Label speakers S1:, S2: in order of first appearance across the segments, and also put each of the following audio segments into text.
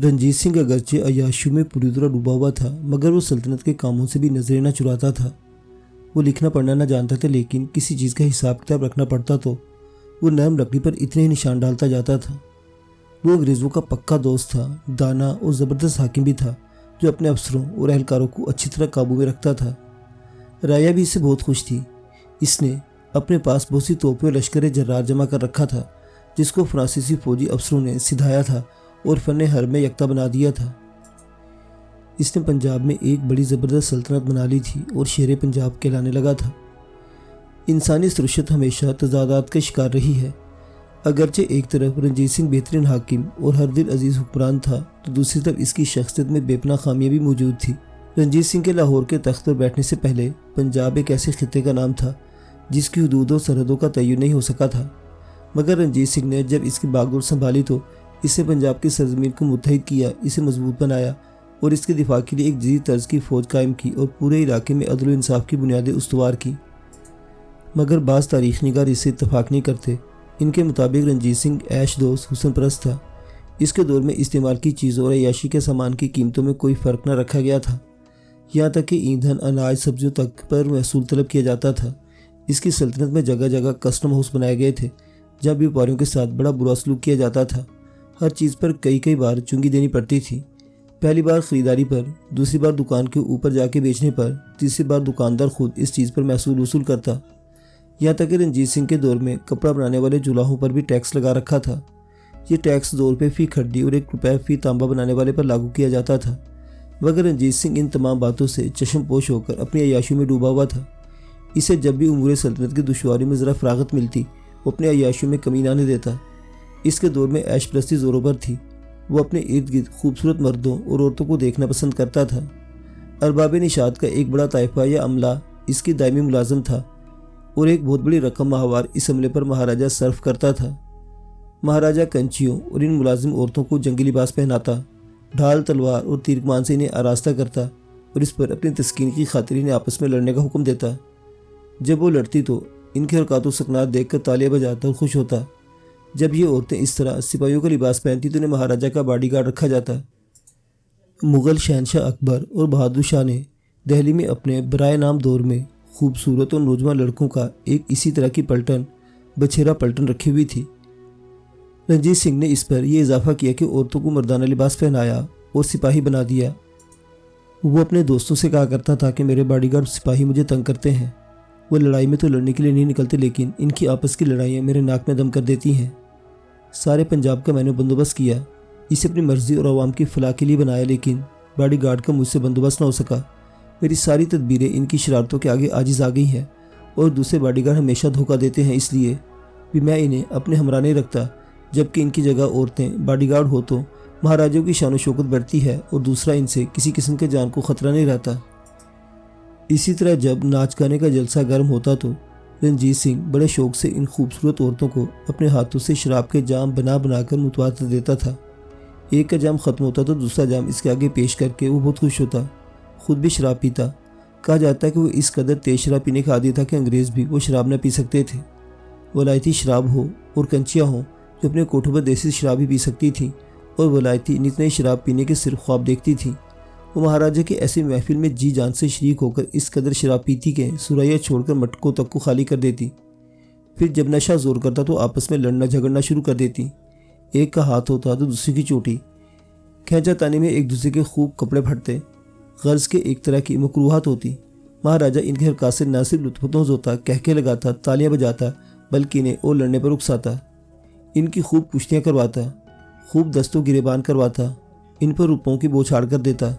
S1: रंजीत सिंह अगरचे अय्याशियों में पूरी तरह डूबा हुआ था, मगर वो सल्तनत के कामों से भी नजरें न चुराता था। वो लिखना पढ़ना न जानता था, लेकिन किसी चीज़ का हिसाब किताब रखना पड़ता तो वो नरम लकड़ी पर इतने ही निशान डालता जाता था। वो अंग्रेज़ों का पक्का दोस्त था, दाना और ज़बरदस्त हाकिम भी था, जो अपने अफसरों और एहलकारों को अच्छी तरह काबू में रखता था। राया भी इससे बहुत खुश थी। इसने अपने पास बहुत सी तोपें और लश्कर जर्रार जमा कर रखा था, जिसको फ्रांसीसी फौजी अफसरों ने सिधाया था और फन हर में यकता बना दिया था। इसने पंजाब में एक बड़ी ज़बरदस्त सल्तनत बना ली थी और शेर पंजाब कहलाने लगा था। इंसानी सरुशत हमेशा तजादात का शिकार रही है। अगरचे एक तरफ रंजीत सिंह बेहतरीन हाकिम और हर दिल अजीज़ हुक्मरान था, तो दूसरी तरफ इसकी शख्सियत में बेपनाह खामियां भी मौजूद थी। रंजीत सिंह के लाहौर के तख्त पर बैठने से पहले पंजाब एक ऐसे खित्ते का नाम था जिसकी हदूद और सरहदों का तयन नहीं हो सका था, मगर रंजीत सिंह ने जब इसकी बागडोर संभाली तो इससे पंजाब की सरजमीन को मुत्तहिद किया, इसे मजबूत बनाया और इसके दिफा के लिए एक जदीद तर्ज की फ़ौज कायम की और पूरे इलाके में अदल व इंसाफ की बुनियादें उस्तवार की। मगर बाज़ तारीख़ निगार इससे इत्तफाक नहीं करते। इनके मुताबिक रंजीत सिंह ऐश दोस्त हुस्न परस्त था। इसके दौर में इस्तेमाल की चीज़ों और अय्याशी के सामान की कीमतों में कोई फ़र्क न रखा गया था, यहाँ तक कि ईंधन, अनाज, सब्जियों तक पर महसूल तलब किया जाता था। इसकी सल्तनत में जगह जगह कस्टम हाउस बनाए गए थे, जहाँ व्यापारियों के साथ बड़ा बुरा सलूक किया जाता था। हर चीज़ पर कई बार चुंगी देनी पड़ती थी। पहली बार ख़रीदारी पर, दूसरी बार दुकान के ऊपर जाके बेचने पर, तीसरी बार दुकानदार खुद इस चीज़ पर महसूल वसूल करता। यहाँ तक कि रंजीत सिंह के दौर में कपड़ा बनाने वाले जुलाहों पर भी टैक्स लगा रखा था। ये टैक्स 2 रुपये फ़ी खड्डी और 1 रुपये फ़ी तांबा बनाने वाले पर लागू किया जाता था। मगर रंजीत सिंह इन तमाम बातों से चश्मपोश होकर अपनी अय्याशियों में डूबा हुआ था। इसे जब भी उमूर सल्तनत की दुश्वारी में ज़रा फ़रागत मिलती, वो अपने अय्याशियों में कमी न आने देता। इसके दौर में ऐश परस्ती ज़ोरों पर थी। वो अपने इर्द गिर्द खूबसूरत मर्दों और औरतों को देखना पसंद करता था। अरबाब निशात का एक बड़ा ताइफा या अमला इसकी दायमी मुलाजम था और एक बहुत बड़ी रकम माहवार इस अमले पर महाराजा सर्फ करता था। महाराजा कंचियों और इन मुलाजिम औरतों को जंगी लिबास पहनाता, ढाल, तलवार और तीर कमान से इन्हें आरास्ता करता और इस पर अपनी तस्कीन की खातिर इन्हें आपस में लड़ने का हुक्म देता। जब वो लड़ती तो इनके हरकत सकनात देख कर तालियां बजाता और खुश होता। जब ये औरतें इस तरह सिपाहियों का लिबास पहनती तो इन्हें महाराजा का बॉडीगार्ड रखा जाता। मुग़ल शहनशाह अकबर और बहादुर शाह ने दिल्ली में अपने बराए नाम दौर में खूबसूरत और नौजवान लड़कों का एक इसी तरह की पलटन, बछेरा पलटन रखी हुई थी। रंजीत सिंह ने इस पर यह इजाफा किया कि औरतों को मर्दाना लिबास पहनाया और सिपाही बना दिया। वो अपने दोस्तों से कहा करता था कि मेरे बॉडीगार्ड सिपाही मुझे तंग करते हैं। वो लड़ाई में तो लड़ने के लिए नहीं निकलते, लेकिन इनकी आपस की लड़ाइयाँ मेरे नाक में दम कर देती हैं। सारे पंजाब का मैंने बंदोबस्त किया, इसे अपनी मर्जी और आवाम की फलाह के लिए बनाया, लेकिन बॉडीगार्ड का मुझसे बंदोबस्त न हो सका। मेरी सारी तदबीरें इनकी शरारतों के आगे आजिज़ आ गई हैं और दूसरे बॉडीगार्ड हमेशा धोखा देते हैं, इसलिए भी मैं इन्हें अपने हमरा नहीं रखता। जबकि इनकी जगह औरतें बॉडीगार्ड हो तो महाराजों की शान शौकत बढ़ती है और दूसरा इनसे किसी किस्म के जान को ख़तरा नहीं रहता। इसी तरह जब नाच गाने का जलसा गर्म होता तो रंजीत सिंह बड़े शौक से इन खूबसूरत औरतों को अपने हाथों से शराब के जाम बना कर मुतवातर देता था। एक का जाम ख़त्म होता तो दूसरा जाम इसके आगे पेश करके वो बहुत खुश होता। खुद भी शराब पीता। कहा जाता है कि वो इस कदर तेज शराब पीने का आदी था कि अंग्रेज़ भी वो शराब न पी सकते थे। वलायती शराब हो और कंचियाँ हों जो अपने कोठों पर देसी शराब ही पी सकती थी और वलायती नितने शराब पीने के सिर्फ ख्वाब देखती थी। वो महाराजा के ऐसी महफिल में जी जान से शरीक होकर इस कदर शराब पीती कि सुराइयाँ छोड़कर मटकों तक को खाली कर देती। फिर जब नशा जोर करता तो आपस में लड़ना झगड़ना शुरू कर देती। एक का हाथ होता तो दूसरे की चोटी। खैंचा तानी में एक दूसरे के खूब कपड़े फटते। गर्ज के एक तरह की मकरूहात होती। महाराजा इनके हरकत से न सिर्फ लुत्फतोज होता, कहके लगाता, तालियां बजाता, बल्कि इन्हें और लड़ने पर उकसाता। इनकी खूब कुश्तियाँ करवाता, खूब दस्तों गिरेबान करवाता, इन पर रुपयों की बौछाड़ कर देता।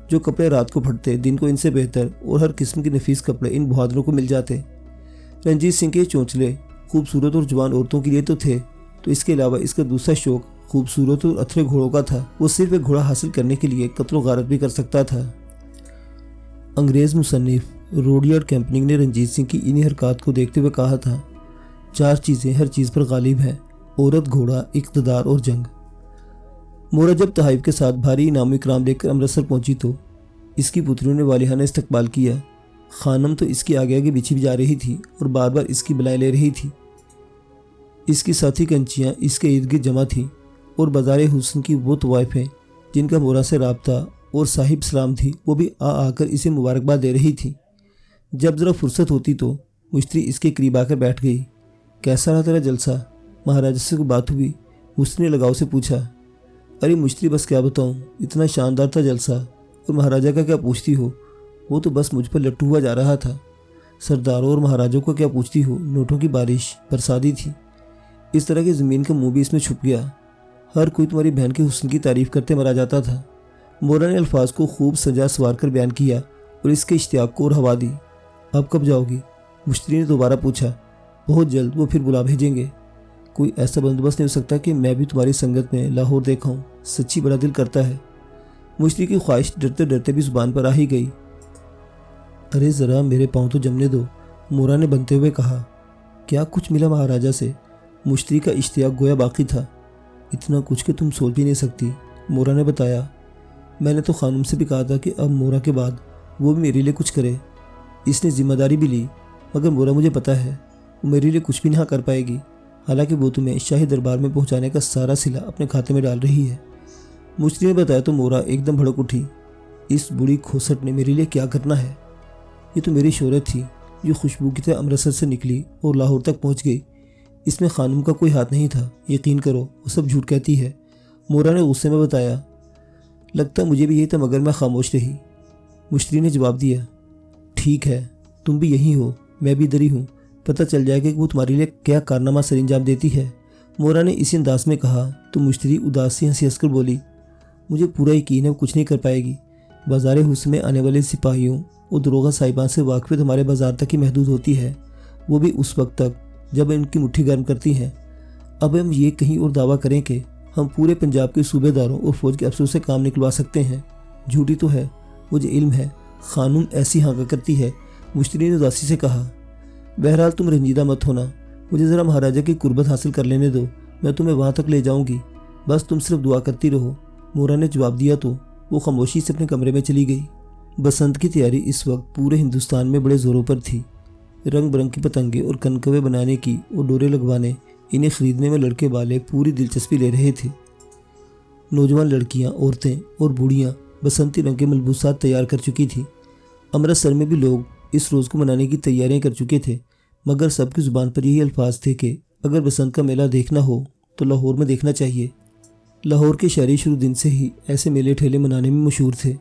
S1: जो कपड़े रात को फटते, दिन को इनसे बेहतर और हर किस्म के नफीस कपड़े इन बहादुरों को मिल जाते। रंजीत सिंह के चौंचले खूबसूरत और जवान औरतों के लिए तो थे, तो इसके अलावा इसका दूसरा शौक खूबसूरत और अथरे घोड़ों का था। वो सिर्फ एक घोड़ा हासिल करने के लिए कत्ल गारत भी कर सकता था। अंग्रेज़ मुसन्निफ रोडियार्ड कैंपनिंग ने रंजीत सिंह की इन्हीं हरकत को देखते हुए कहा था, 4 चीज़ें हर चीज़ पर गालिब हैं, औरत, घोड़ा, इक़्तिदार और जंग। मोरा जब तहाइफ के साथ भारी इनाम इकराम लेकर अमृतसर पहुंची तो इसकी पुत्रियों ने वालिहाना इस्तकबाल किया। खानम तो इसकी आगे आगे बिछी भी जा रही थी और बार बार इसकी बलाएं ले रही थी। इसकी साथी कंचियाँ इसके इर्द गिर्द जमा थी और बाज़ार हुस्न की वो तवाइफें जिनका मोरा से राब्ता और साहिब सलाम थी, वो भी आकर इसे मुबारकबाद दे रही थी। जब ज़रा फुर्सत होती तो मुश्तरी इसके करीब आकर बैठ गई। कैसा रहा तेरा जलसा? महाराजा से कोई बात हुई? मुश्तरी ने लगाव से पूछा। अरे मुश्तरी, बस क्या बताऊँ, इतना शानदार था जलसा, और महाराजा का क्या पूछती हो, वो तो बस मुझ पर लट्टू हुआ जा रहा था। सरदारों और महाराजों को क्या पूछती हो, नोटों की बारिश बरसाती थी। इस तरह की ज़मीन का मुँह भी इसमें छुप गया। हर कोई तुम्हारी बहन के हुस्न की तारीफ़ करते मरा जाता था। मोरा ने अल्फाज को खूब सजा सवार कर बयान किया और इसके इश्तियाक को और हवा दी। अब कब जाओगी? मुश्तरी ने दोबारा पूछा। बहुत जल्द, वो फिर बुला भेजेंगे। कोई ऐसा बंदोबस्त नहीं हो सकता कि मैं भी तुम्हारी संगत में लाहौर देखा हूँ? सच्ची बड़ा दिल करता है। मुश्तरी की ख्वाहिश डरते डरते भी जुबान पर आ ही गई। अरे ज़रा मेरे पाँव तो जमने दो, मोरा ने बनते हुए कहा। क्या कुछ मिला महाराजा से? मुश्तरी का इश्तियाक गोया बाकी था। इतना कुछ कि तुम सोच भी नहीं सकती, मोरा ने बताया। मैंने तो खानूम से भी कहा था कि अब मोरा के बाद वो भी मेरे लिए कुछ करे। इसने जिम्मेदारी भी ली, मगर मोरा मुझे पता है वो मेरे लिए कुछ भी ना कर पाएगी। हालांकि वो तुम्हें शाही दरबार में पहुंचाने का सारा सिला अपने खाते में डाल रही है। मुश्तरी ने बताया तो मोरा एकदम भड़क उठी। इस बुरी खोसट ने मेरे लिए क्या करना है? ये तो मेरी शोहरत थी जो खुशबू की तरह अमृतसर से निकली और लाहौर तक पहुंच गई। इसमें खानूम का कोई हाथ नहीं था। यकीन करो, वो सब झूठ कहती है, मोरा ने गुस्से में बताया। लगता मुझे भी यही था, मगर मैं खामोश रही। मुश्तरी ने जवाब दिया। ठीक है, तुम भी यही हो, मैं भी इधर ही हूँ। पता चल जाएगा कि वो तुम्हारे लिए क्या कारनामा सरंजाम देती है, मोरा ने इसी अंदाज में कहा। तो मुश्तरी उदास सी हंसी हंसकर बोली। मुझे पूरा यकीन है वो कुछ नहीं कर पाएगी। बाज़ार हुस्न में आने वाले सिपाहियों और दरोगा साहिबान से वाकफियत हमारे बाजार तक ही महदूद होती है, वो भी उस वक्त तक जब इनकी मुट्ठी गर्म करती हैं। अब हम ये कहीं और दावा करें कि हम पूरे पंजाब के सूबेदारों और फौज के अफसरों से काम निकलवा सकते हैं, झूठी तो है, मुझे इल्म है। खानूम ऐसी हाँका करती है, मुश्तरी ने उदासी से कहा। बहरहाल तुम रंजीदा मत होना, मुझे ज़रा महाराजा की कुर्बत हासिल कर लेने दो, मैं तुम्हें वहाँ तक ले जाऊँगी। बस तुम सिर्फ दुआ करती रहो, मोरा ने जवाब दिया तो वो खामोशी से अपने कमरे में चली गई। बसंत की तैयारी इस वक्त पूरे हिंदुस्तान में बड़े ज़ोरों पर थी। रंग बिरंग की पतंगे और कनकवे बनाने की और डोरे लगवाने, इन्हें खरीदने में लड़के वाले पूरी दिलचस्पी ले रहे थे। नौजवान लड़कियां, औरतें और बूढ़ियां बसंती रंग के मलबूसात तैयार कर चुकी थी। अमृतसर में भी लोग इस रोज़ को मनाने की तैयारियां कर चुके थे, मगर सबकी ज़ुबान पर यही अल्फाज थे कि अगर बसंत का मेला देखना हो तो लाहौर में देखना चाहिए। लाहौर के शहरी शुरू दिन से ही ऐसे मेले ठेले मनाने में मशहूर थे।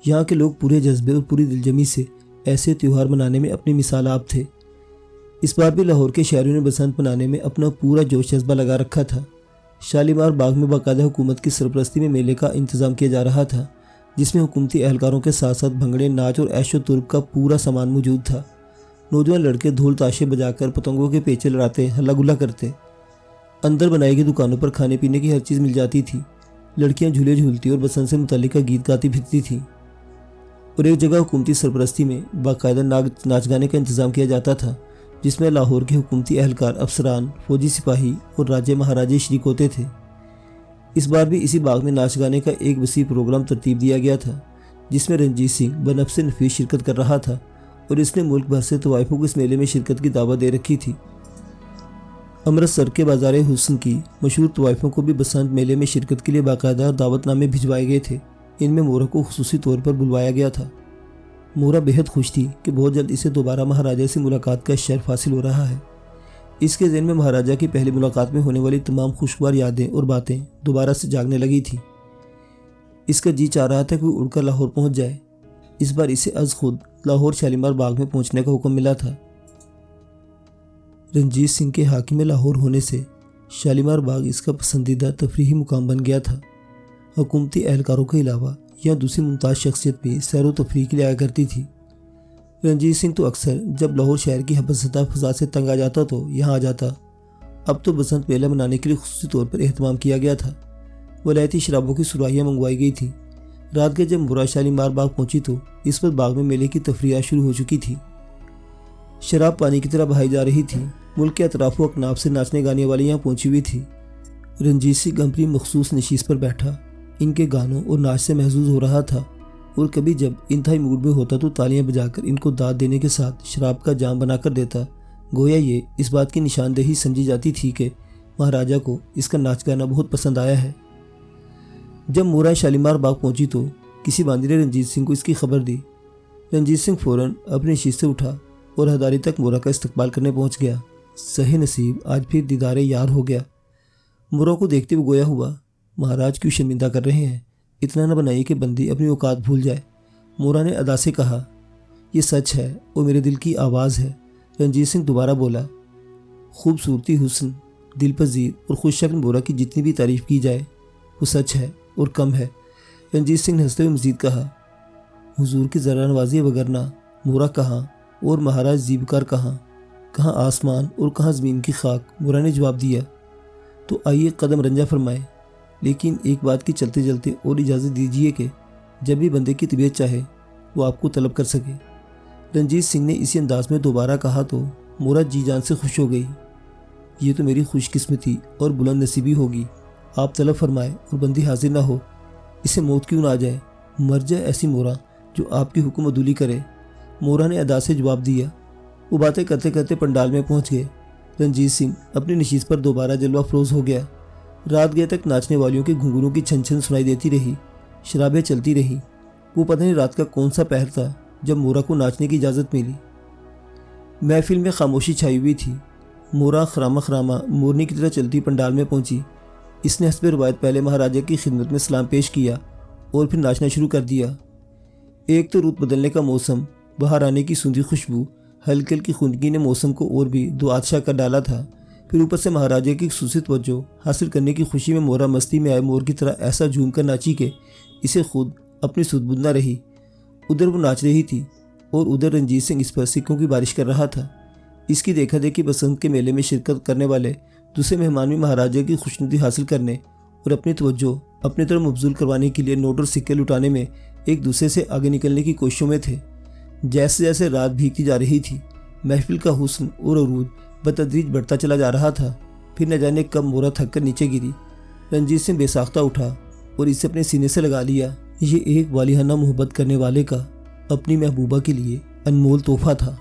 S1: यहाँ के लोग पूरे जज्बे और पूरी दिलजमी से ऐसे त्यौहार मनाने में अपनी मिसाल आप थे। इस बार भी लाहौर के शहरियों ने बसंत मनाने में अपना पूरा जोश जज्बा लगा रखा था। शालीमार बाग में बाकायदा हुकूमत की सरपरस्ती में मेले का इंतज़ाम किया जा रहा था, जिसमें हुकूमती एहलकारों के साथ साथ भंगड़े, नाच और ऐशो तुर्क का पूरा सामान मौजूद था। नौजवान लड़के ढोल ताशे बजाकर पतंगों के पेचे लड़ाते, हल्ला गुल्ला करते। अंदर बनाई गई दुकानों पर खाने पीने की हर चीज़ मिल जाती थी। लड़कियां झूले झूलती और बसंत से मुतल्लिका गीत गाती फिरती थी। और एक जगह हुकूमती सरपरस्ती में बाकायदा नाच गाने का इंतज़ाम किया जाता था, जिसमें लाहौर के हुकूमती एहलकार, अफसरान, फौजी सिपाही और राजे महाराजे शरीक होते थे। इस बार भी इसी बाग में नाच गाने का एक वसी प्रोग्राम तरतीब दिया गया था, जिसमें रंजीत सिंह बनफ्से नफीस शिरकत कर रहा था और इसने मुल्क भर से तवाइफों को इस मेले में शिरकत की दावत दे रखी थी। अमृतसर के बाज़ार हुस्न की मशहूर तवाइफों को भी बसंत मेले में शिरकत के लिए बाकायदा दावतनामे भिजवाए गए थे। इनमें मोरा को खुसूसी तौर पर बुलवाया गया था। मोरा बेहद खुश थी कि बहुत जल्द इसे दोबारा महाराजा से मुलाकात का शर्फ हासिल हो रहा है। इसके ज़हन में महाराजा की पहली मुलाकात में होने वाली तमाम खुशगवार यादें और बातें दोबारा से जागने लगी थी। इसका जी चाह रहा था कि वो उड़कर लाहौर पहुंच जाए। इस बार इसे अज खुद लाहौर शालीमार बाग में पहुंचने का हुक्म मिला था। रंजीत सिंह के हाकिम लाहौर होने से शालीमार बाग इसका पसंदीदा तफरीही मुकाम बन गया था। हुकूमती एहलकारों के अलावा यह दूसरी मुमताज़ शख्सियत भी सैर व तफरीह के लिए आया करती थी। रंजीत सिंह तो अक्सर जब लाहौर शहर की हबसता फजा से तंग आ जाता तो यहाँ आ जाता। अब तो बसंत मेला मनाने के लिए खुसूसी तौर पर एहतमाम किया गया था। वलायती शराबों की सुराहियाँ मंगवाई गई थी। रात के जब मोरा शालीमार बाग पहुंची तो इस वक्त बाग में मेले की तफरीह शुरू हो चुकी थी। शराब पानी की तरह बहाई जा रही थी। मुल्क के अतराफ़ अकनाफ से नाचने गाने वाली यहाँ पहुंची हुई थी। रंजीत सिंह अपनी मखसूस नशीस पर बैठा इनके गानों और नाच से महसूस हो रहा था, और कभी जब इंतहाई मूड में होता तो तालियां बजाकर इनको दाद देने के साथ शराब का जाम बनाकर देता। गोया ये इस बात की निशानदेही समझी जाती थी कि महाराजा को इसका नाच गाना बहुत पसंद आया है। जब मोरा शालीमार बाग पहुंची तो किसी बांदी ने रंजीत सिंह को इसकी खबर दी। रंजीत सिंह फौरन अपनी शीश से उठा और हदारी तक मोरा का इस्तकबाल करने पहुंच गया। सही नसीब, आज फिर दीदारे यार हो गया। मोरा को देखते हुए गोया हुआ, महाराज क्यों शर्मिंदा कर रहे हैं, इतना न बनाइए कि बंदी अपनी औकात भूल जाए। मोरा ने अदा से कहा, ये सच है और मेरे दिल की आवाज़ है। रंजीत सिंह दोबारा बोला, खूबसूरती, हुस्न, दिल पजीर और खुशशक्ल मोरा की जितनी भी तारीफ़ की जाए वो सच है और कम है। रंजीत सिंह ने हंसते हुए मजीद कहा, हुजूर की ज़रा नवाजी वगरना मोरा कहाँ और महाराज जीबकार कहाँ, कहाँ आसमान और कहाँ ज़मीन की खाक। मोरा ने जवाब दिया, तो आइए कदम रंजा फरमाएं, लेकिन एक बात की चलते चलते और इजाज़त दीजिए कि जब भी बंदे की तबीयत चाहे वो आपको तलब कर सके। रंजीत सिंह ने इसी अंदाज में दोबारा कहा तो मोरा जी जान से खुश हो गई। ये तो मेरी खुशकिस्मती और बुलंद नसीबी होगी, आप तलब फरमाए और बंदी हाजिर ना हो, इसे मौत क्यों ना आ जाए, मर जाए ऐसी मोरा जो आपकी हुक्म अदूली करे। मोरा ने अदा से जवाब दिया। वो बातें करते करते पंडाल में पहुंच गए। रंजीत सिंह अपनी नशीस पर दोबारा जलवा अफरोज हो गया। रात गए तक नाचने वालियों के घुंघरूं की छन छन सुनाई देती रही, शराबें चलती रहीं। वो पता नहीं रात का कौन सा पहर था जब मोरा को नाचने की इजाज़त मिली। महफिल में खामोशी छाई हुई थी। मोरा खरामा खरामा मोरनी की तरह चलती पंडाल में पहुंची। इसने हस्बे रवायत पहले महाराजा की खिदमत में सलाम पेश किया और फिर नाचना शुरू कर दिया। एक तो रुत बदलने का मौसम, बाहर आने की सूंधी खुशबू, हल्की हल्की खुनगी ने मौसम को और भी दो आदशाह कर डाला था। फिर ऊपर से महाराजा की खुसूसी तवज्जो हासिल करने की खुशी में मोरा मस्ती में आए मोर की तरह ऐसा झूम कर नाची कि इसे खुद अपनी सुध-बुध न रही। उधर वो नाच रही थी और उधर रंजीत सिंह इस पर सिक्कों की बारिश कर रहा था। इसकी देखा देखी बसंत के मेले में शिरकत करने वाले दूसरे मेहमान भी महाराजा की खुशनुदी हासिल करने और अपनी तवज्जो अपनी तरफ मबजूल करवाने के लिए नोट और सिक्के लुटाने में एक दूसरे से आगे निकलने की कोशिशों में थे। जैसे जैसे रात भीगती जा रही थी, महफिल का हुस्न और अरूज बतदरीज बढ़ता चला जा रहा था। फिर न जाने कब मोरा थक कर नीचे गिरी। रंजीत सिंह बेसाख्ता उठा और इसे अपने सीने से लगा लिया। ये एक वालिहाना मोहब्बत करने वाले का अपनी महबूबा के लिए अनमोल तोहफा था।